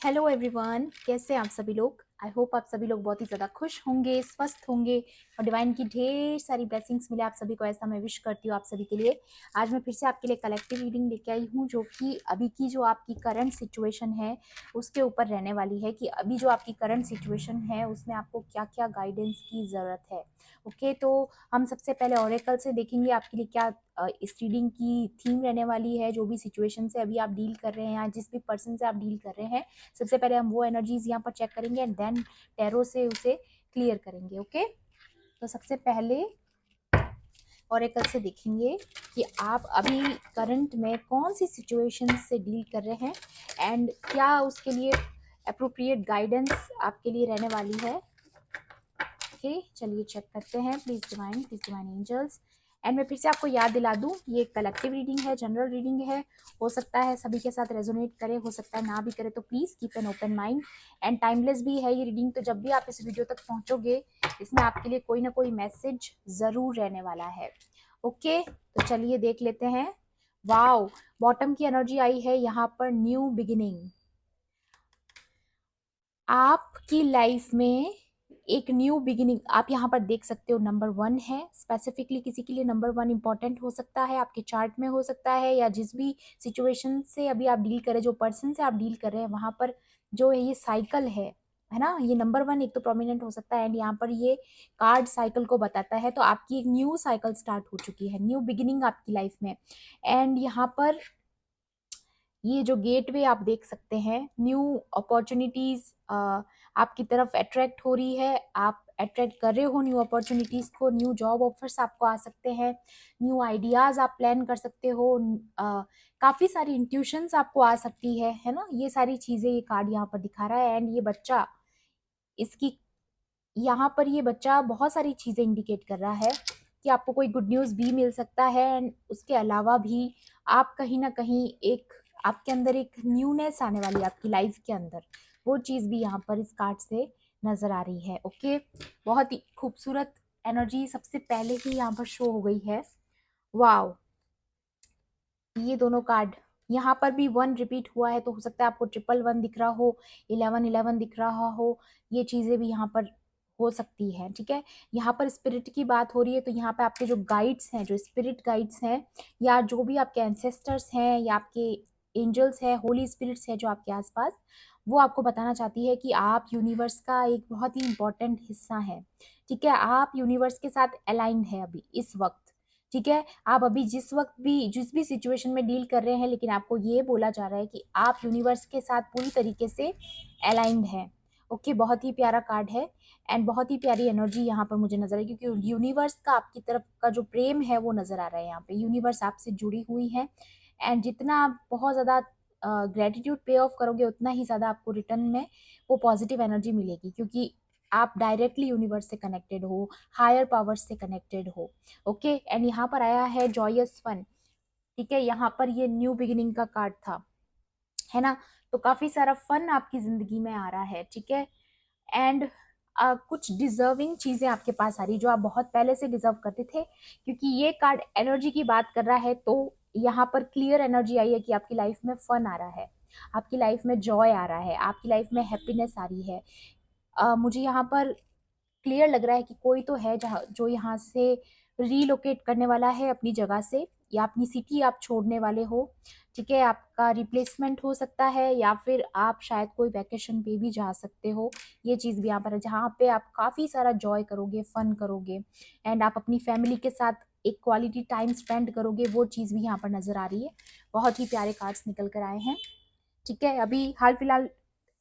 Hello everyone, कैसे हैं आप सभी लोग। आई होप आप सभी लोग बहुत ही ज़्यादा खुश होंगे, स्वस्थ होंगे और डिवाइन की ढेर सारी ब्लेसिंग्स मिले आप सभी को, ऐसा मैं विश करती हूँ आप सभी के लिए। आज मैं फिर से आपके लिए कलेक्टिव रीडिंग लेके आई हूँ, जो कि अभी की जो आपकी करंट सिचुएशन है उसके ऊपर रहने वाली है कि अभी जो आपकी करंट सिचुएशन है उसमें आपको क्या क्या गाइडेंस की ज़रूरत है। ओके, तो हम सबसे पहले ऑरेकल से देखेंगे आपके लिए क्या इस रीडिंग की थीम रहने वाली है। जो भी सिचुएशन से अभी आप डील कर रहे हैं या जिस भी पर्सन से आप डील कर रहे हैं, सबसे पहले हम वो एनर्जीज यहाँ पर चेक करेंगे एंड देन टैरो से उसे क्लियर करेंगे। ओके, तो सबसे पहले ओरेकल से देखेंगे कि आप अभी करंट में कौन सी सिचुएशन से डील कर रहे हैं एंड क्या उसके लिए अप्रोप्रिएट गाइडेंस आपके लिए रहने वाली है। ओके, चलिए चेक करते हैं। Please divine angels. एंड मैं फिर से आपको याद दिला दूं, ये कलेक्टिव रीडिंग है, जनरल रीडिंग है। हो सकता है सभी के साथ रेजोनेट करे, हो सकता है ना भी करे, तो please keep an open mind. And timeless भी है ये रीडिंग, तो जब भी आप इस वीडियो तक पहुंचोगे इसमें आपके लिए कोई ना कोई मैसेज जरूर रहने वाला है। ओके, तो चलिए देख लेते हैं। वाओ, बॉटम की एनर्जी आई है यहाँ पर, न्यू बिगिनिंग। आपकी लाइफ में एक न्यू बिगिनिंग आप यहाँ पर देख सकते हो। नंबर 1 है, स्पेसिफिकली किसी के लिए नंबर 1 इंपॉर्टेंट हो सकता है, आपके चार्ट में हो सकता है, या जिस भी सिचुएशन से अभी आप डील कर रहे हैं, जो पर्सन से आप डील कर रहे हैं वहां पर जो ये साइकिल है ना, ये नंबर 1 एक तो प्रोमिनेंट हो सकता है। एंड यहाँ पर ये कार्ड साइकिल को बताता है, तो आपकी एक न्यू साइकिल स्टार्ट हो चुकी है, न्यू बिगिनिंग आपकी लाइफ में। एंड यहाँ पर ये जो गेटवे आप देख सकते हैं, न्यू अपॉर्चुनिटीज आपकी तरफ अट्रैक्ट हो रही है, आप अट्रैक्ट कर रहे हो न्यू अपॉर्चुनिटीज को, न्यू जॉब ऑफर्स आपको आ सकते हैं, न्यू आइडियाज आप प्लान कर सकते हो, काफी सारी इंट्यूशंस आपको आ सकती है ना। ये सारी चीजें ये कार्ड यहाँ पर दिखा रहा है। एंड ये बच्चा, इसकी यहाँ पर ये बच्चा बहुत सारी चीजें इंडिकेट कर रहा है कि आपको कोई गुड न्यूज भी मिल सकता है। एंड उसके अलावा भी आप कहीं ना कहीं एक आपके अंदर एक न्यूनेस आने वाली है आपकी लाइफ के अंदर, वो चीज भी यहाँ पर इस कार्ड से नजर आ रही है। ओके, बहुत ही खूबसूरत एनर्जी सबसे पहले ही यहाँ पर शो हो गई है। वाओ, ये दोनों कार्ड यहाँ पर भी 1 रिपीट हुआ है, तो हो सकता है आपको 111 दिख रहा हो, 1111 दिख रहा हो, ये चीजें भी यहाँ पर हो सकती है। ठीक है, यहाँ पर स्पिरिट की बात हो रही है, तो यहाँ पे आपके जो गाइड्स हैं, जो स्पिरिट गाइड्स हैं, या जो भी आपके एंसेस्टर्स हैं या आपके एंजल्स हैं, होली स्पिरिट्स हैं जो आपके आसपास, वो आपको बताना चाहती है कि आप यूनिवर्स का एक बहुत ही इंपॉर्टेंट हिस्सा है। ठीक है, आप यूनिवर्स के साथ अलाइंड है अभी इस वक्त। ठीक है, आप अभी जिस भी सिचुएशन में डील कर रहे हैं, लेकिन आपको ये बोला जा रहा है कि आप यूनिवर्स के साथ पूरी तरीके से अलाइंड हैं। ओके, बहुत ही प्यारा कार्ड है एंड बहुत ही प्यारी एनर्जी यहाँ पर मुझे नजर आई, क्योंकि यूनिवर्स का आपकी तरफ का जो प्रेम है वो नजर आ रहा है। यहाँ पे यूनिवर्स आपसे जुड़ी हुई है एंड जितना आप बहुत ज्यादा ग्रेटिट्यूड पे ऑफ करोगे, उतना ही ज्यादा आपको रिटर्न में वो पॉजिटिव एनर्जी मिलेगी, क्योंकि आप डायरेक्टली यूनिवर्स से कनेक्टेड हो, हायर पावर्स से कनेक्टेड हो। ओके, एंड यहाँ पर आया है जॉयस फन। ठीक है, यहाँ पर ये न्यू बिगिनिंग का कार्ड था, है ना, तो काफी सारा फन आपकी जिंदगी में आ रहा है। ठीक है, एंड कुछ डिजर्विंग चीजें आपके पास आ रही जो आप बहुत पहले से डिजर्व करते थे, क्योंकि ये कार्ड एनर्जी की बात कर रहा है। तो यहाँ पर क्लियर एनर्जी आई है कि आपकी लाइफ में फन आ रहा है, आपकी लाइफ में जॉय आ रहा है, आपकी लाइफ में हैप्पीनेस आ रही है। मुझे यहाँ पर क्लियर लग रहा है कि कोई तो है जहाँ जो यहाँ से रीलोकेट करने वाला है अपनी जगह से, या अपनी सिटी आप छोड़ने वाले हो। ठीक है, आपका रिप्लेसमेंट हो सकता है, या फिर आप शायद कोई वैकेशन पे भी जा सकते हो। ये चीज़ भी यहाँ पर है जहाँ पे आप काफ़ी सारा जॉय करोगे, फन करोगे एंड आप अपनी फैमिली के साथ एक क्वालिटी टाइम स्पेंड करोगे, वो चीज़ भी यहाँ पर नज़र आ रही है। बहुत ही प्यारे कार्ड्स निकल कर आए हैं। ठीक है, अभी हाल फिलहाल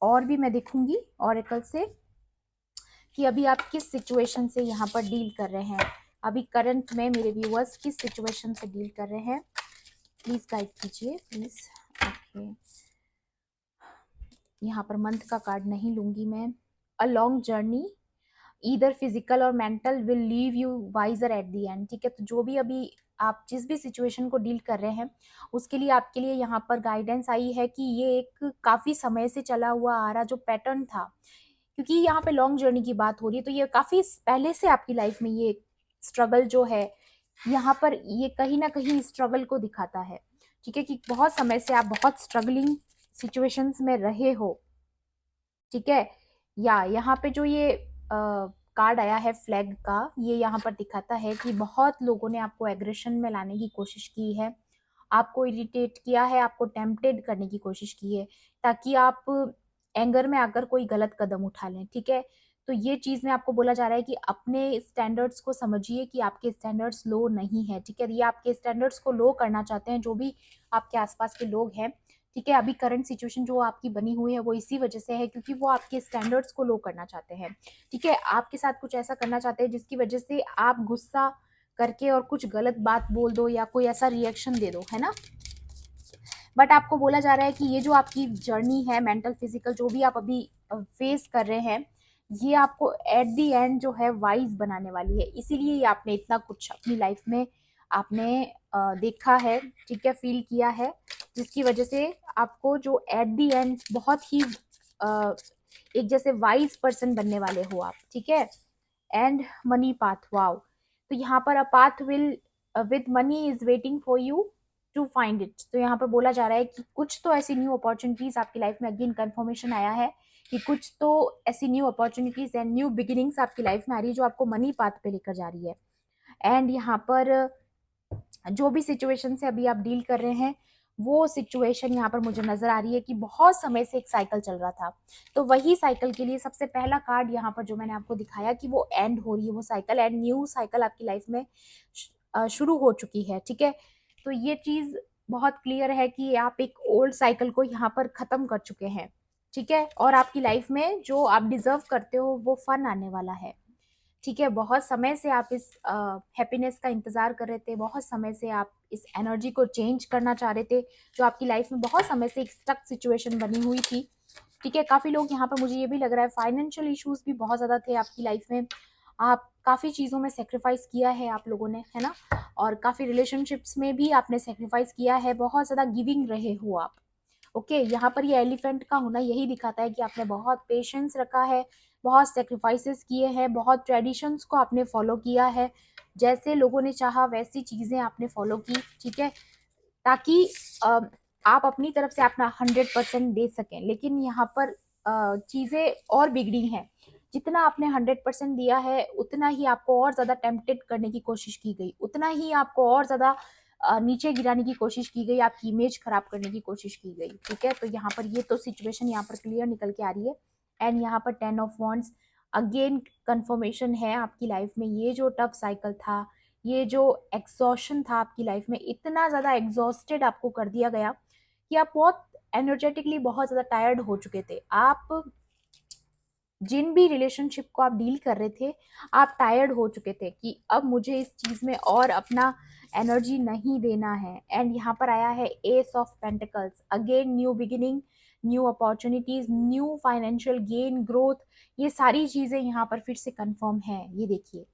और भी मैं देखूंगी ऑरेकल से कि अभी आप किस सिचुएशन से यहाँ पर डील कर रहे हैं, अभी करंट में मेरे व्यूअर्स किस सिचुएशन से डील कर रहे हैं। प्लीज गाइड कीजिए प्लीज। ओके, यहाँ पर मंथ का कार्ड नहीं लूंगी मैं। A long journey either physical और mental will leave you wiser at the end. ठीक है, तो जो भी अभी आप जिस भी सिचुएशन को डील कर रहे हैं उसके लिए आपके लिए यहाँ पर गाइडेंस आई है कि ये एक काफी समय से चला हुआ आ रहा जो पैटर्न था, क्योंकि यहाँ पे लॉन्ग जर्नी की बात हो रही है, तो ये काफी पहले से आपकी लाइफ में ये स्ट्रगल जो है यहाँ पर ये कहीं ना कहीं स्ट्रगल को दिखाता है। ठीक है, कि बहुत समय से आप बहुत स्ट्रगलिंग सिचुएशंस में रहे हो। ठीक है। या यहाँ पे जो ये कार्ड आया है फ्लैग का, ये यहाँ पर दिखाता है कि बहुत लोगों ने आपको एग्रेशन में लाने की कोशिश की है, आपको इरिटेट किया है, आपको टेम्पटेड करने की कोशिश की है, ताकि आप एंगर में आकर कोई गलत कदम उठा लें। ठीक है। तो ये चीज में आपको बोला जा रहा है कि अपने स्टैंडर्ड्स को समझिए कि आपके स्टैंडर्ड्स लो नहीं है। ठीक है। ये आपके स्टैंडर्ड्स को लो करना चाहते हैं जो भी आपके आसपास के लोग हैं। ठीक है। अभी करंट सिचुएशन जो आपकी बनी हुई है वो इसी वजह से है, क्योंकि वो आपके स्टैंडर्ड्स को लो करना चाहते हैं। ठीक है। आपके साथ कुछ ऐसा करना चाहते हैं जिसकी वजह से आप गुस्सा करके और कुछ गलत बात बोल दो या कोई ऐसा रिएक्शन दे दो, है ना। बट आपको बोला जा रहा है कि ये जो आपकी जर्नी है, मेंटल फिजिकल जो भी आप अभी फेस कर रहे हैं, ये आपको एट द एंड जो है वाइज बनाने वाली है। इसीलिए ये आपने इतना कुछ अपनी लाइफ में आपने देखा है, ठीक है, फील किया है, जिसकी वजह से आपको जो एट द एंड बहुत ही एक जैसे वाइज पर्सन बनने वाले हो आप। ठीक है। And money path, wow. तो यहाँ पर a path will with money is waiting for you to find it. तो यहाँ पर बोला जा रहा है कि कुछ तो ऐसी न्यू अपॉर्चुनिटीज आपकी लाइफ में, अगेन कंफर्मेशन आया है कि कुछ तो ऐसी new opportunities and new beginnings आपकी लाइफ में आ रही है जो आपको मनी पाथ पे लेकर जा रही है। एंड यहाँ पर जो भी सिचुएशन से अभी आप डील कर रहे हैं, वो सिचुएशन यहाँ पर मुझे नजर आ रही है कि बहुत समय से एक साइकिल चल रहा था, तो वही साइकिल के लिए सबसे पहला कार्ड यहाँ पर जो मैंने आपको दिखाया कि वो एंड हो रही है, वो साइकिल एंड न्यू साइकिल आपकी लाइफ में शुरू हो चुकी है। ठीक है। तो ये चीज बहुत क्लियर है कि आप एक ओल्ड साइकिल को यहाँ पर खत्म कर चुके हैं। ठीक है। और आपकी लाइफ में जो आप डिजर्व करते हो वो फन आने वाला है। ठीक है। बहुत समय से आप इस हैप्पीनेस का इंतजार कर रहे थे, बहुत समय से आप इस एनर्जी को चेंज करना चाह रहे थे, जो आपकी लाइफ में बहुत समय से एक स्टक सिचुएशन बनी हुई थी। ठीक है। काफी लोग यहाँ पर, मुझे ये भी लग रहा है, फाइनेंशियल इश्यूज भी बहुत ज्यादा थे आपकी लाइफ में। आप काफी चीजों में सेक्रीफाइस किया है आप लोगों ने, है ना। और काफी रिलेशनशिप्स में भी आपने सेक्रीफाइस किया है, बहुत ज्यादा गिविंग रहे हो आप। ओके। यहाँ पर ये एलिफेंट का होना यही दिखाता है कि आपने बहुत पेशेंस रखा है, बहुत सेक्रीफाइसेस किए हैं, बहुत ट्रेडिशंस को आपने फॉलो किया है, जैसे लोगों ने चाहा वैसी चीजें आपने फॉलो की। ठीक है। ताकि अ, आप अपनी तरफ से अपना 100% दे सकें। लेकिन यहाँ पर चीजें और बिगड़ी हैं। जितना आपने 100% दिया है, उतना ही आपको और ज्यादा टेम्पटेड करने की कोशिश की गई, उतना ही आपको और ज्यादा नीचे गिराने की कोशिश की गई, आपकी इमेज खराब करने की कोशिश की गई। ठीक है। तो यहाँ पर ये तो सिचुएशन यहाँ पर क्लियर निकल के आ रही है। एंड यहाँ पर 10 ऑफ वॉन्ड्स अगेन कंफर्मेशन है आपकी लाइफ में, ये जो टफ साइकिल था, ये जो एग्जॉशन था आपकी लाइफ में, इतना ज्यादा एग्जॉस्टेड आपको कर दिया गया कि आप बहुत एनर्जेटिकली बहुत ज्यादा टायर्ड हो चुके थे। आप जिन भी रिलेशनशिप को आप डील कर रहे थे, आप टायर्ड हो चुके थे कि अब मुझे इस चीज में और अपना एनर्जी नहीं देना है। एंड यहाँ पर आया है S of pentacles, again new beginning, new opportunities, new financial gain, growth, ये सारी चीजें यहाँ पर फिर से कंफर्म है। ये देखिए,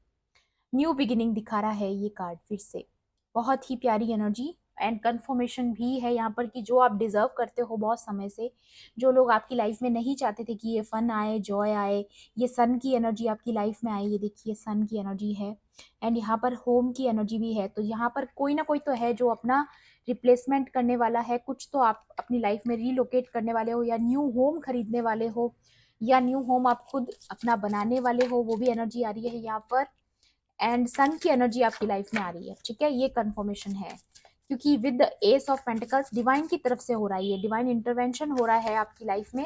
न्यू बिगिनिंग दिखा रहा है ये कार्ड फिर से, बहुत ही प्यारी एनर्जी। एंड कंफर्मेशन भी है यहाँ पर कि जो आप डिजर्व करते हो बहुत समय से, जो लोग आपकी लाइफ में नहीं चाहते थे कि ये फन आए, जॉय आए, ये सन की एनर्जी आपकी लाइफ में आए। ये देखिए, सन की एनर्जी है। एंड यहाँ पर होम की एनर्जी भी है। तो यहाँ पर कोई ना कोई तो है जो अपना रिप्लेसमेंट करने वाला है, कुछ तो आप अपनी लाइफ में रीलोकेट करने वाले हो, या न्यू होम खरीदने वाले हो, या न्यू होम आप खुद अपना बनाने वाले हो, वो भी एनर्जी आ रही है यहाँ पर। एंड सन की एनर्जी आपकी लाइफ में आ रही है। ठीक है। ये कंफर्मेशन है, क्योंकि with the S of pentacles divine की तरफ से हो रहा है, ये डिवाइन इंटरवेंशन हो रहा है आपकी लाइफ में,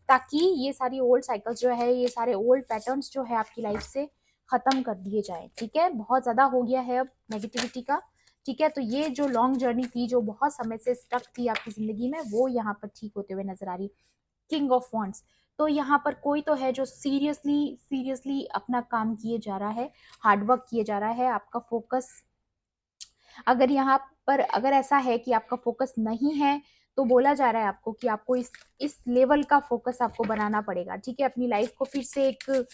ताकि ये सारी ओल्ड साइकिल्स जो है, ये सारे ओल्ड पैटर्न्स जो है आपकी लाइफ से खत्म कर दिए जाए। ठीक है। बहुत ज्यादा हो गया है अब नेगेटिविटी का। ठीक है। तो ये जो लॉन्ग जर्नी थी, जो बहुत समय से स्टक थी आपकी जिंदगी में, वो यहाँ पर ठीक होते हुए नजर आ रही। किंग ऑफ वॉन्ड्स, तो यहाँ पर कोई तो है जो सीरियसली सीरियसली अपना काम किए जा रहा है, हार्डवर्क किए जा रहा है। आपका फोकस, अगर यहाँ पर अगर ऐसा है कि आपका फोकस नहीं है, तो बोला जा रहा है आपको कि आपको इस लेवल का फोकस आपको बनाना पड़ेगा। ठीक है। अपनी लाइफ को फिर से एक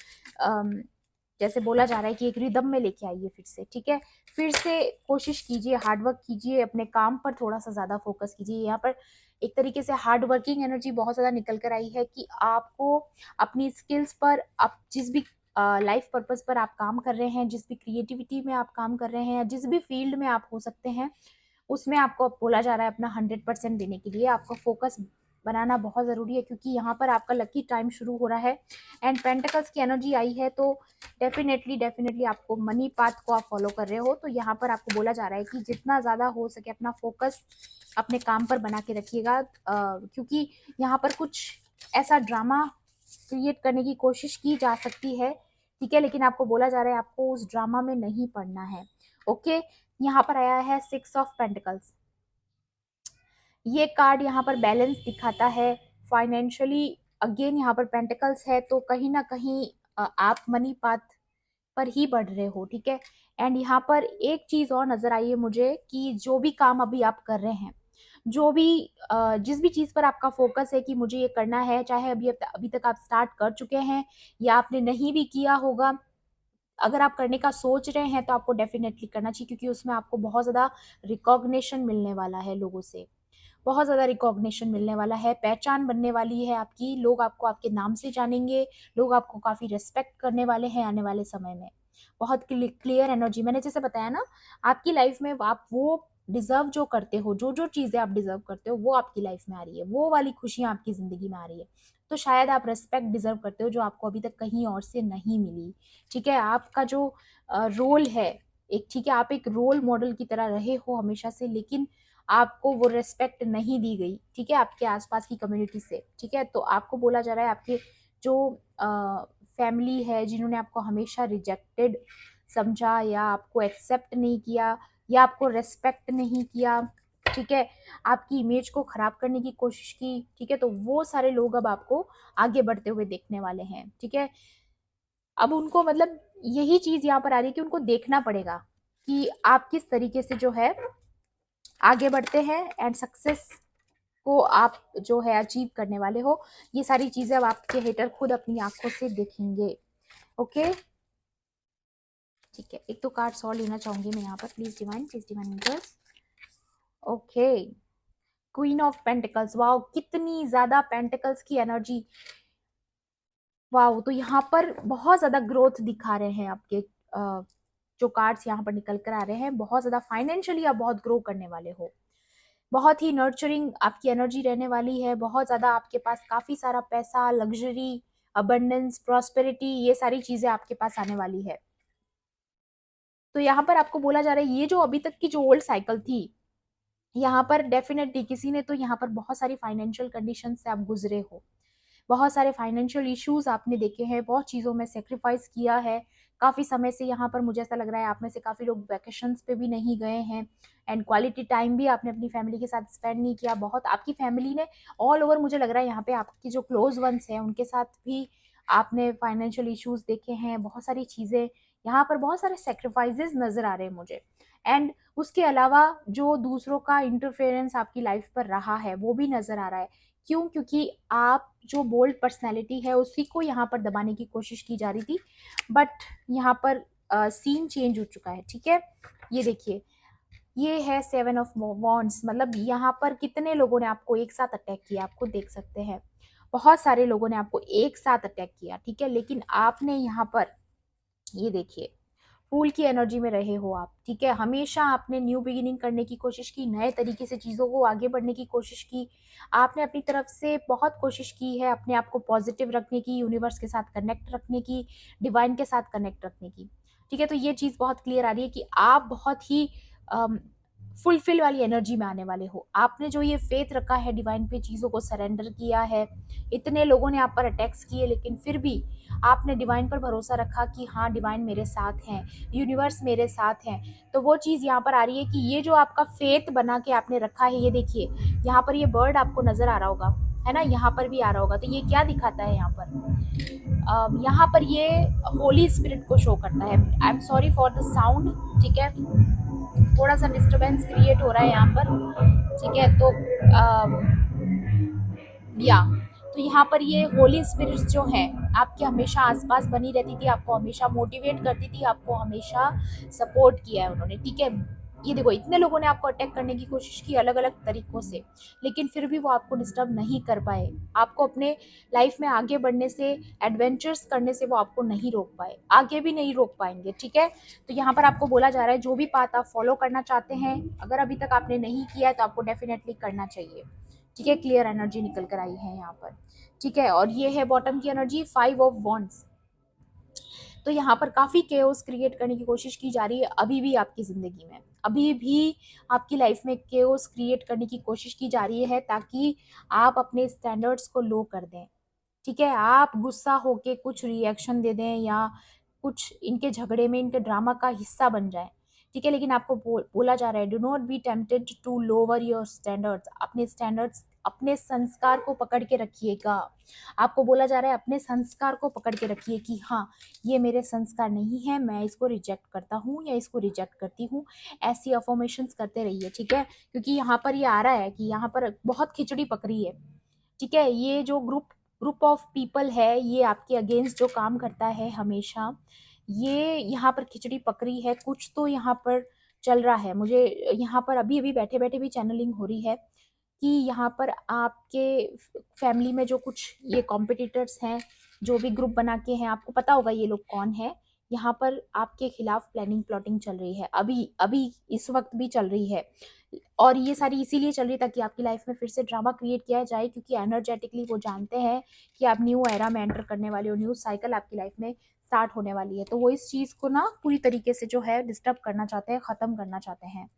जैसे बोला जा रहा है कि एक रिदम में लेके आइए फिर से। ठीक है। फिर से कोशिश कीजिए, हार्डवर्क कीजिए, अपने काम पर थोड़ा सा ज्यादा फोकस कीजिए। यहाँ पर एक तरीके से हार्ड वर्किंग एनर्जी बहुत ज्यादा निकल कर आई है कि आपको अपनी स्किल्स पर, आप जिस भी लाइफ पर्पस पर आप काम कर रहे हैं, जिस भी क्रिएटिविटी में आप काम कर रहे हैं, या जिस भी फील्ड में आप हो सकते हैं, उसमें आपको बोला जा रहा है अपना 100% देने के लिए। आपका फोकस बनाना बहुत ज़रूरी है, क्योंकि यहाँ पर आपका लकी टाइम शुरू हो रहा है एंड पेंटिकल्स की एनर्जी आई है, तो डेफिनेटली डेफिनेटली आपको मनी पाथ को आप फॉलो कर रहे हो। तो यहाँ पर आपको बोला जा रहा है कि जितना ज़्यादा हो सके अपना फोकस अपने काम पर बना के रखिएगा, क्योंकि यहाँ पर कुछ ऐसा ड्रामा क्रिएट करने की कोशिश की जा सकती है, ठीक है, लेकिन आपको बोला जा रहा है आपको उस ड्रामा में नहीं पड़ना है। ओके, यहाँ पर आया है 6 ऑफ पेंटिकल्स। ये कार्ड यहाँ पर बैलेंस दिखाता है फाइनेंशियली। अगेन यहाँ पर पेंटिकल्स है, तो कहीं ना कहीं आप मनी पाथ पर ही बढ़ रहे हो, ठीक है। एंड यहाँ पर एक चीज और नजर आई है मुझे कि जो भी काम अभी आप कर रहे हैं, जो भी जिस भी चीज पर आपका फोकस है कि मुझे ये करना है, चाहे अभी अभी तक आप स्टार्ट कर चुके हैं या आपने नहीं भी किया होगा, अगर आप करने का सोच रहे हैं तो आपको डेफिनेटली करना चाहिए, क्योंकि उसमें आपको बहुत ज्यादा रिकॉग्निशन मिलने वाला है, लोगों से बहुत ज़्यादा रिकॉग्निशन मिलने वाला है, पहचान बनने वाली है आपकी, लोग आपको आपके नाम से जानेंगे, लोग आपको काफ़ी रिस्पेक्ट करने वाले हैं आने वाले समय में। बहुत क्लियर एनर्जी, मैंने जैसे बताया ना, आपकी लाइफ में आप वो डिजर्व जो करते हो, जो जो चीज़ें आप डिजर्व करते हो वो आपकी लाइफ में आ रही है, वो वाली खुशियाँ आपकी ज़िंदगी में आ रही है। तो शायद आप रिस्पेक्ट डिजर्व करते हो जो आपको अभी तक कहीं और से नहीं मिली, ठीक है। आपका जो रोल है एक, ठीक है, आप एक रोल मॉडल की तरह रहे हो हमेशा से, लेकिन आपको वो रिस्पेक्ट नहीं दी गई, ठीक है, आपके आसपास की कम्युनिटी से, ठीक है। तो आपको बोला जा रहा है आपके जो फैमिली है, जिन्होंने आपको हमेशा रिजेक्टेड समझा या आपको एक्सेप्ट नहीं किया या आपको रेस्पेक्ट नहीं किया, ठीक है, आपकी इमेज को खराब करने की कोशिश की, ठीक है, तो वो सारे लोग अब आपको आगे बढ़ते हुए देखने वाले हैं, ठीक है। अब उनको मतलब यही चीज यहाँ पर आ रही है कि उनको देखना पड़ेगा कि आप किस तरीके से जो है आगे बढ़ते हैं एंड सक्सेस को आप जो है अचीव करने वाले हो। ये सारी चीजें अब आपके हेटर खुद अपनी आंखों से देखेंगे। ओके, ठीक है, एक तो कार्ड्स और लेना चाहूंगी मैं यहाँ पर, please divine angels. Okay, queen of pentacles, wow कितनी ज्यादा पेंटिकल्स की एनर्जी, वाओ। तो यहाँ पर बहुत ज्यादा ग्रोथ दिखा रहे हैं आपके जो कार्ड्स यहाँ पर निकल कर आ रहे हैं, बहुत ज्यादा फाइनेंशियली आप बहुत ग्रो करने वाले हो, बहुत ही नर्चरिंग आपकी एनर्जी रहने वाली है, बहुत ज़्यादा आपके पास काफ़ी सारा पैसा, लग्जरी, अबंडेंस, प्रॉस्पेरिटी, ये सारी चीज़ें आपके पास आने वाली है। तो यहाँ पर आपको बोला जा रहा है ये जो अभी तक की जो ओल्ड साइकिल थी, यहाँ पर डेफिनेटली किसी ने तो यहाँ पर बहुत सारी फाइनेंशियल कंडीशन से आप गुजरे हो, बहुत सारे फाइनेंशियल इश्यूज आपने देखे हैं, बहुत चीज़ों में सेक्रीफाइस किया है, काफ़ी समय से यहाँ पर मुझे ऐसा लग रहा है आप में से काफ़ी लोग वैकेशंस पे भी नहीं गए हैं एंड क्वालिटी टाइम भी आपने अपनी फैमिली के साथ स्पेंड नहीं किया। बहुत आपकी फैमिली ने ऑल ओवर, मुझे लग रहा है यहाँ पे आपकी जो क्लोज वंस हैं उनके साथ भी आपने फाइनेंशियल इश्यूज देखे हैं, बहुत सारी चीज़ें यहाँ पर, बहुत सारे सेक्रीफाइसेस नज़र आ रहे हैं मुझे। एंड उसके अलावा जो दूसरों का इंटरफेरेंस आपकी लाइफ पर रहा है वो भी नज़र आ रहा है। क्यों? क्योंकि आप जो बोल्ड पर्सनैलिटी है उसी को यहाँ पर दबाने की कोशिश की जा रही थी, बट यहाँ पर सीन चेंज हो चुका है, ठीक है। ये देखिए, ये है 7 ऑफ वॉन्ड्स, मतलब यहाँ पर कितने लोगों ने आपको एक साथ अटैक किया, आपको देख सकते हैं बहुत सारे लोगों ने आपको एक साथ अटैक किया, ठीक है, लेकिन आपने यहाँ पर ये देखिए फूल की एनर्जी में रहे हो आप, ठीक है, हमेशा आपने न्यू बिगिनिंग करने की कोशिश की, नए तरीके से चीज़ों को आगे बढ़ने की कोशिश की, आपने अपनी तरफ से बहुत कोशिश की है अपने आप को पॉजिटिव रखने की, यूनिवर्स के साथ कनेक्ट रखने की, डिवाइन के साथ कनेक्ट रखने की, ठीक है। तो ये चीज़ बहुत क्लियर आ रही है कि आप बहुत ही फुलफिल वाली एनर्जी में आने वाले हो। आपने जो ये फेथ रखा है डिवाइन पे, चीज़ों को सरेंडर किया है, इतने लोगों ने आप पर अटैक्स किए लेकिन फिर भी आपने डिवाइन पर भरोसा रखा कि हाँ डिवाइन मेरे साथ हैं, यूनिवर्स मेरे साथ हैं। तो वो चीज़ यहाँ पर आ रही है कि ये जो आपका फेथ बना के आपने रखा है, ये देखिए यहाँ पर ये बर्ड आपको नजर आ रहा होगा, है ना, यहाँ पर भी आ रहा होगा, तो ये क्या दिखाता है यहाँ पर, यहाँ पर ये होली स्पिरिट को शो करता है। I am sorry for the sound, ठीक है, थोड़ा सा डिस्टरबेंस क्रिएट हो रहा है यहाँ पर, ठीक है। तो या तो यहाँ पर ये होली स्पिरिट्स जो है आपके हमेशा आसपास बनी रहती थी, आपको हमेशा मोटिवेट करती थी, आपको हमेशा सपोर्ट किया है उन्होंने, ठीक है। ये देखो इतने लोगों ने आपको अटैक करने की कोशिश की अलग अलग तरीकों से, लेकिन फिर भी वो आपको डिस्टर्ब नहीं कर पाए, आपको अपने लाइफ में आगे बढ़ने से, एडवेंचर्स करने से वो आपको नहीं रोक पाए, आगे भी नहीं रोक पाएंगे, ठीक है। तो यहाँ पर आपको बोला जा रहा है जो भी पाथ आप फॉलो करना चाहते हैं, अगर अभी तक आपने नहीं किया है तो आपको डेफिनेटली करना चाहिए, ठीक है, क्लियर एनर्जी निकल कर आई है यहाँ पर, ठीक है। और ये है बॉटम की एनर्जी, 5 ऑफ वॉन्ड्स। तो यहाँ पर काफी केओस क्रिएट करने की कोशिश की जा रही है अभी भी आपकी जिंदगी में, अभी भी आपकी लाइफ में केओस क्रिएट करने की कोशिश की जा रही है, ताकि आप अपने स्टैंडर्ड्स को लो कर दें, ठीक है। आप गुस्सा होके कुछ रिएक्शन दे दें या कुछ इनके झगड़े में, इनके ड्रामा का हिस्सा बन जाए, ठीक है। लेकिन आपको बोला जा रहा है, do not be tempted to lower your standards. अपने स्टैंडर्ड्स, अपने संस्कार को पकड़ के रखिएगा। आपको बोला जा रहा है अपने संस्कार को पकड़ के रखिए कि हाँ, ये मेरे संस्कार नहीं है, मैं इसको रिजेक्ट करता हूँ या इसको रिजेक्ट करती हूँ। ऐसी अफर्मेशंस करते रहिए, ठीक है। क्योंकि यहाँ पर ये आ रहा है कि यहाँ पर बहुत खिचड़ी पकड़ी है, ठीक है। ये जो ग्रुप ऑफ पीपल है, ये आपके अगेंस्ट जो काम करता है हमेशा, ये यहाँ पर खिचड़ी पकड़ी है, कुछ तो यहाँ पर चल रहा है। मुझे यहाँ पर अभी अभी बैठे बैठे भी चैनलिंग हो रही है कि यहाँ पर आपके फैमिली में जो कुछ ये कॉम्पिटिटर्स हैं, जो भी ग्रुप बना के हैं, आपको पता होगा ये लोग कौन है। यहाँ पर आपके खिलाफ प्लानिंग प्लॉटिंग चल रही है, अभी अभी इस वक्त भी चल रही है। और ये सारी इसीलिए चल रही है ताकि आपकी लाइफ में फिर से ड्रामा क्रिएट किया जाए, क्योंकि एनर्जेटिकली वो जानते हैं कि आप न्यू एरा में एंटर करने वाले हो, न्यू साइकिल आपकी लाइफ में स्टार्ट होने वाली है। तो वो इस चीज को ना पूरी तरीके से जो है डिस्टर्ब करना चाहते हैं, खत्म करना चाहते हैं।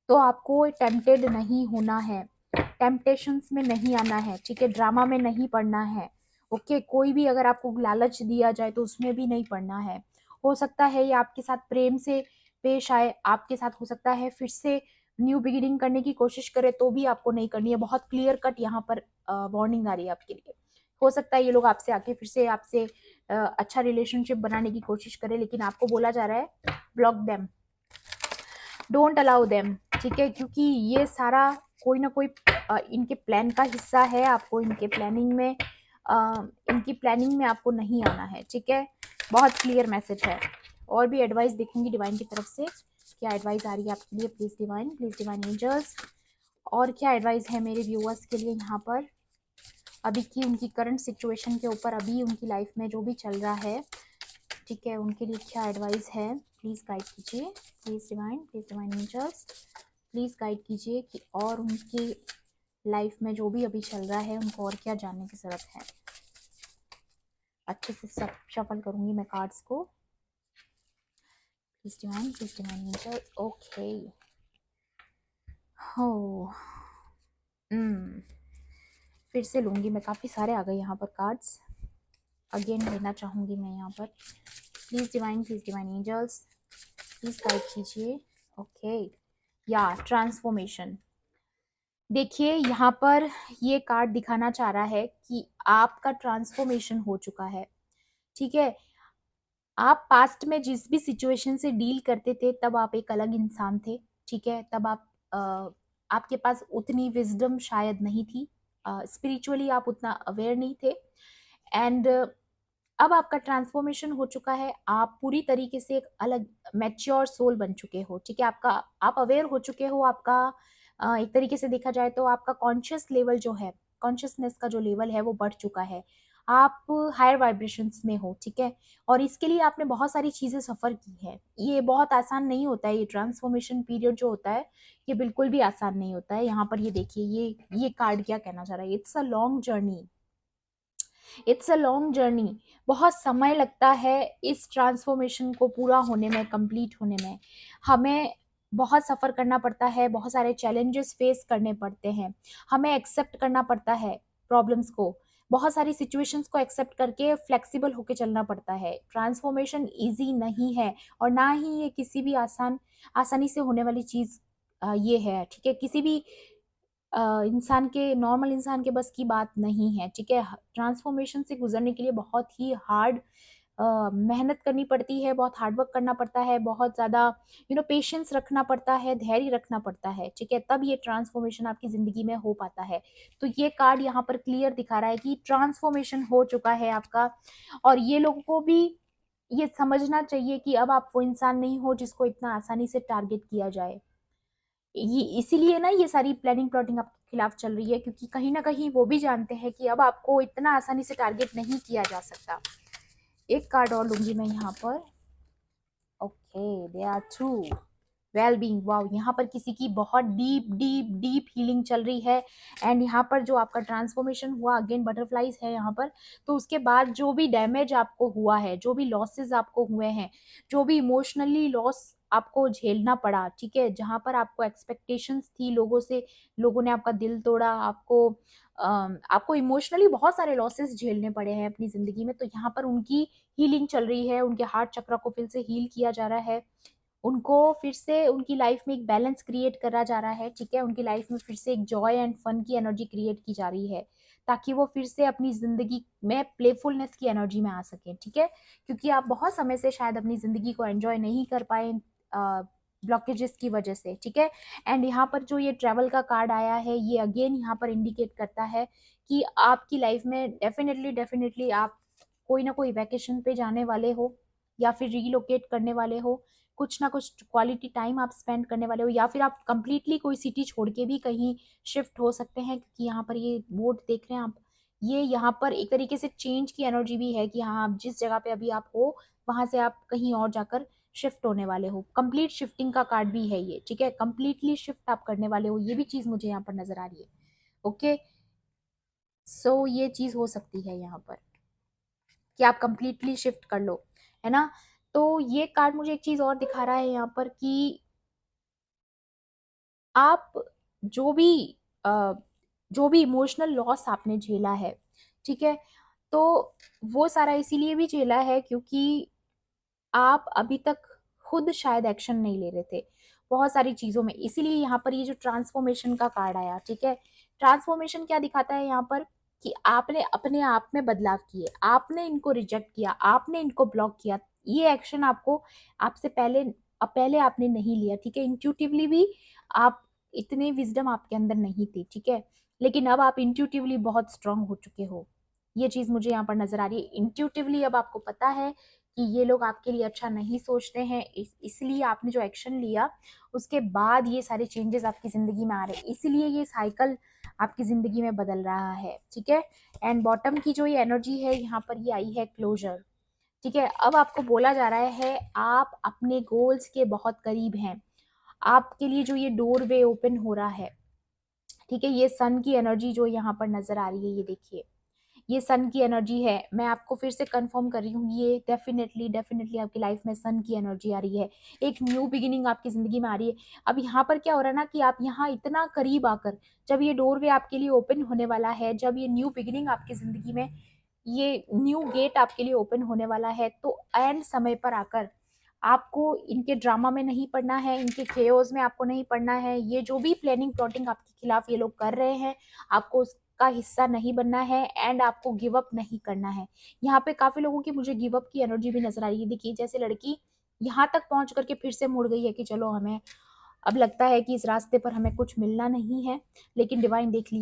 तो आपको टेम्पटेड नहीं होना है, टेम्पटेशंस में नहीं आना है, ठीक है। ड्रामा में नहीं पड़ना है, ओके। कोई भी अगर आपको लालच दिया जाए तो उसमें भी नहीं पड़ना है। हो सकता है ये आपके साथ प्रेम से पेश आए, आपके साथ हो सकता है फिर से न्यू बिगिनिंग करने की कोशिश करे, तो भी आपको नहीं करनी है। बहुत क्लियर कट यहाँ पर वार्निंग आ रही है आपके लिए। हो सकता है ये लोग आपसे आके फिर से आपसे अच्छा रिलेशनशिप बनाने की कोशिश करें, लेकिन आपको बोला जा रहा है block them, don't allow them, ठीक है। क्योंकि ये सारा कोई ना कोई इनके प्लान का हिस्सा है। आपको इनकी प्लानिंग में आपको नहीं आना है, ठीक है। बहुत क्लियर मैसेज है। और भी एडवाइस देखूंगी डिवाइन की तरफ से, क्या एडवाइस आ रही है आपके लिए। प्लीज डिवाइन एंजल्स, और क्या एडवाइस है मेरे व्यूअर्स के लिए यहाँ पर अभी की उनकी करंट सिचुएशन के ऊपर, अभी उनकी लाइफ में जो भी चल रहा है, ठीक है, उनके लिए क्या एडवाइस है। प्लीज गाइड कीजिए, please divine angels, please guide कीजिए कि और उनकी लाइफ में जो भी अभी चल रहा है उनको और क्या जानने की जरूरत है। अच्छे से सब शफल करूंगी मैं कार्ड्स को। Please divine angels, okay. हो फिर से लूंगी मैं, काफी सारे आ गए यहाँ पर कार्ड्स, अगेन लेना चाहूंगी मैं यहाँ पर। Please divine angels, please guide कीजिए, ओके। या ट्रांसफॉर्मेशन, देखिए यहाँ पर ये कार्ड दिखाना चाह रहा है कि आपका ट्रांसफॉर्मेशन हो चुका है, ठीक है। आप पास्ट में जिस भी सिचुएशन से डील करते थे तब आप एक अलग इंसान थे, ठीक है। तब आपके पास उतनी विजडम शायद नहीं थी, स्पिरिचुअली आप उतना अवेयर नहीं थे। एंड अब आपका ट्रांसफॉर्मेशन हो चुका है, आप पूरी तरीके से एक अलग मैच्योर सोल बन चुके हो, ठीक है। आप अवेयर हो चुके हो, आपका एक तरीके से देखा जाए तो आपका कॉन्शियस लेवल जो है, कॉन्शियसनेस का जो लेवल है वो बढ़ चुका है, आप हायर वाइब्रेशंस में हो, ठीक है। और इसके लिए आपने बहुत सारी चीजें सफर की है, ये बहुत आसान नहीं होता है। ये ट्रांसफॉर्मेशन पीरियड जो होता है ये बिल्कुल भी आसान नहीं होता है। यहाँ पर ये देखिए, ये कार्ड क्या कहना चाह रहा है, it's a long journey, it's a long journey. बहुत समय लगता है इस ट्रांसफॉर्मेशन को पूरा होने में, कंप्लीट होने में। हमें बहुत सफ़र करना पड़ता है, बहुत सारे चैलेंजेस फेस करने पड़ते हैं, हमें एक्सेप्ट करना पड़ता है प्रॉब्लम्स को, बहुत सारी सिचुएशंस को एक्सेप्ट करके फ्लेक्सिबल होके चलना पड़ता है। ट्रांसफॉर्मेशन इजी नहीं है, और ना ही ये किसी भी आसानी से होने वाली चीज़ ये है, ठीक है। किसी भी इंसान के, नॉर्मल इंसान के बस की बात नहीं है, ठीक है। ट्रांसफॉर्मेशन से गुजरने के लिए बहुत ही हार्ड मेहनत करनी पड़ती है, बहुत हार्ड वर्क करना पड़ता है, बहुत ज़्यादा पेशेंस रखना पड़ता है, धैर्य रखना पड़ता है, ठीक है। तब ये ट्रांसफॉर्मेशन आपकी ज़िंदगी में हो पाता है। तो ये कार्ड यहाँ पर क्लियर दिखा रहा है कि ट्रांसफॉर्मेशन हो चुका है आपका, और ये लोगों को भी ये समझना चाहिए कि अब आप वो इंसान नहीं हो जिसको इतना आसानी से टारगेट किया जाए। ये इसीलिए ना ये सारी प्लानिंग प्लॉटिंग आपके खिलाफ चल रही है, क्योंकि कहीं ना कहीं वो भी जानते हैं कि अब आपको इतना आसानी से टारगेट नहीं किया जा सकता। एक कार्ड और लूंगी मैं यहाँ पर, okay, they are true, well being, wow, यहाँ पर किसी की बहुत डीप डीप डीप हीलिंग चल रही है। एंड यहाँ पर जो आपका ट्रांसफॉर्मेशन हुआ, अगेन बटरफ्लाइज है यहाँ पर, तो उसके बाद जो भी डैमेज आपको हुआ है, जो भी लॉसेस आपको हुए हैं, जो भी इमोशनली लॉस आपको झेलना पड़ा, ठीक है, जहां पर आपको एक्सपेक्टेशंस थी लोगों से, लोगों ने आपका दिल तोड़ा, आपको इमोशनली बहुत सारे लॉसेस झेलने पड़े हैं अपनी जिंदगी में, तो यहाँ पर उनकी हीलिंग चल रही है, उनके हार्ट चक्र को फिर से हील किया जा रहा है, उनको फिर से उनकी लाइफ में एक बैलेंस क्रिएट करा जा रहा है, ठीक है, उनकी लाइफ में फिर से एक जॉय एंड फन की एनर्जी क्रिएट की जा रही है, ताकि वो फिर से अपनी जिंदगी में प्लेफुलनेस की एनर्जी में आ सके, ठीक है, क्योंकि आप बहुत समय से शायद अपनी जिंदगी को एंजॉय नहीं कर पाए ब्लॉकेजेस की वजह से, ठीक है। एंड यहाँ पर जो ये ट्रैवल का कार्ड आया है, ये अगेन यहाँ पर इंडिकेट करता है कि आपकी लाइफ में डेफिनेटली डेफिनेटली आप कोई ना कोई वैकेशन पे जाने वाले हो, या फिर रीलोकेट करने वाले हो, कुछ ना कुछ क्वालिटी टाइम आप स्पेंड करने वाले हो, या फिर आप कंप्लीटली कोई सिटी छोड़ के भी कहीं शिफ्ट हो सकते हैं, क्योंकि यहाँ पर ये बोर्ड देख रहे हैं आप, ये यहाँ पर एक तरीके से चेंज की एनर्जी भी है कि हाँ, आप जिस जगह पे अभी आप हो वहां से आप कहीं और जाकर शिफ्ट होने वाले हो, कंप्लीट शिफ्टिंग का कार्ड भी है ये, ठीक है, कंप्लीटली शिफ्ट आप करने वाले हो, ये भी चीज मुझे यहाँ पर नजर आ रही है। ओके, सो ये चीज हो सकती है यहाँ पर कि आप कंप्लीटली शिफ्ट कर लो, है ना। तो ये कार्ड मुझे एक चीज और दिखा रहा है यहाँ पर कि आप जो भी अ, जो भी इमोशनल लॉस आपने झेला है, ठीक है, तो वो सारा इसीलिए भी झेला है क्योंकि आप अभी तक खुद शायद एक्शन नहीं ले रहे थे बहुत सारी चीजों में, इसीलिए यहाँ पर ये जो ट्रांसफॉर्मेशन का कार्ड आया, ठीक है, ट्रांसफॉर्मेशन क्या दिखाता है यहाँ पर कि आपने अपने आप में बदलाव किए, आपने इनको रिजेक्ट किया, आपने इनको ब्लॉक किया, ये एक्शन आपको आपसे पहले पहले आपने नहीं लिया, ठीक है, इंट्यूटिवली भी आप इतने विजडम आपके अंदर नहीं थी, ठीक है, लेकिन अब आप इंट्यूटिवली बहुत स्ट्रांग हो चुके हो, ये चीज मुझे यहाँ पर नजर आ रही है, इंट्यूटिवली अब आपको पता है कि ये लोग आपके लिए अच्छा नहीं सोचते हैं, इसलिए आपने जो एक्शन लिया उसके बाद ये सारे चेंजेस आपकी जिंदगी में आ रहे हैं, इसीलिए ये साइकिल आपकी जिंदगी में बदल रहा है, ठीक है। एंड बॉटम की जो ये एनर्जी है यहाँ पर ये आई है क्लोजर, ठीक है, अब आपको बोला जा रहा है आप अपने गोल्स के बहुत करीब हैं, आपके लिए जो ये डोर वे ओपन हो रहा है, ठीक है, ये सन की एनर्जी जो यहाँ पर नजर आ रही है, ये देखिए, ये सन की एनर्जी है, मैं आपको फिर से कंफर्म कर रही हूँ, ये डेफिनेटली डेफिनेटली आपकी लाइफ में सन की एनर्जी आ रही है, एक न्यू बिगिनिंग आपकी जिंदगी में आ रही है। अब यहाँ पर क्या हो रहा है ना कि आप यहाँ इतना करीब आकर, जब ये डोरवे आपके लिए ओपन होने वाला है, जब ये न्यू बिगिनिंग आपकी जिंदगी में, ये न्यू गेट आपके लिए ओपन होने वाला है, तो एंड समय पर आकर आपको इनके ड्रामा में नहीं पड़ना है, इनके केओस में आपको नहीं पड़ना है, ये जो भी प्लानिंग प्लॉटिंग आपके खिलाफ ये लोग कर रहे हैं, आपको उसका हिस्सा नहीं बनना है, एंड आपको गिव अप नहीं करना है। यहाँ पे काफी लोगों की मुझे गिव अप की एनर्जी भी नजर आ रही है, देखिए जैसे लड़की यहाँ तक पहुंच करके फिर से मुड़ गई है कि चलो हमें अब लगता है कि इस रास्ते पर हमें कुछ मिलना नहीं है, लेकिन डिवाइन देख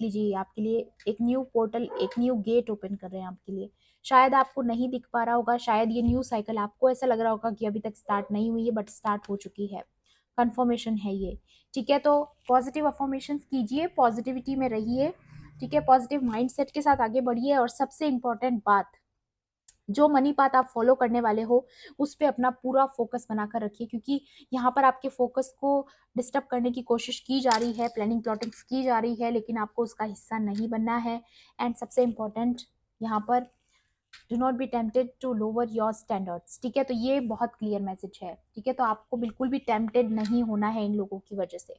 लीजिए आपके लिए एक न्यू पोर्टल, एक न्यू गेट ओपन कर रहे हैं आपके लिए, शायद आपको नहीं दिख पा रहा होगा, शायद ये न्यू साइकिल आपको ऐसा लग रहा होगा कि अभी तक स्टार्ट नहीं हुई है, बट स्टार्ट हो चुकी है, कंफर्मेशन है ये, ठीक है। तो पॉजिटिव अफर्मेशन कीजिए, पॉजिटिविटी में रहिए, ठीक है, पॉजिटिव माइंडसेट के साथ आगे बढ़िए, और सबसे इंपॉर्टेंट बात, जो मनी पाथ आप फॉलो करने वाले हो उस पे अपना पूरा फोकस बनाकर रखिए, क्योंकि यहाँ पर आपके फोकस को डिस्टर्ब करने की कोशिश की जा रही है, प्लानिंग प्लॉटिंग्स की जा रही है, लेकिन आपको उसका हिस्सा नहीं बनना है। एंड सबसे इम्पोर्टेंट यहाँ पर, do not be tempted to lower your standards, ठीक है, तो ये बहुत क्लियर मैसेज है, ठीक है, तो आपको बिल्कुल भी टेम्पटेड नहीं होना है इन लोगों की वजह से,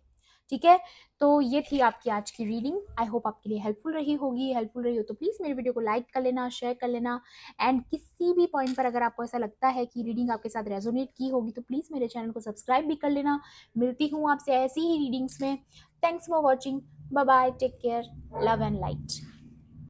ठीक है। तो ये थी आपकी आज की रीडिंग, आई होप आपके लिए हेल्पफुल रही होगी, हेल्पफुल रही हो तो प्लीज मेरे वीडियो को लाइक कर लेना, शेयर कर लेना, एंड किसी भी पॉइंट पर अगर आपको ऐसा लगता है कि रीडिंग आपके साथ रेजोनेट की होगी तो प्लीज मेरे चैनल को सब्सक्राइब भी कर लेना। मिलती हूँ आपसे ऐसी ही रीडिंग्स में। Thanks for watching, bye bye, take care, love and light.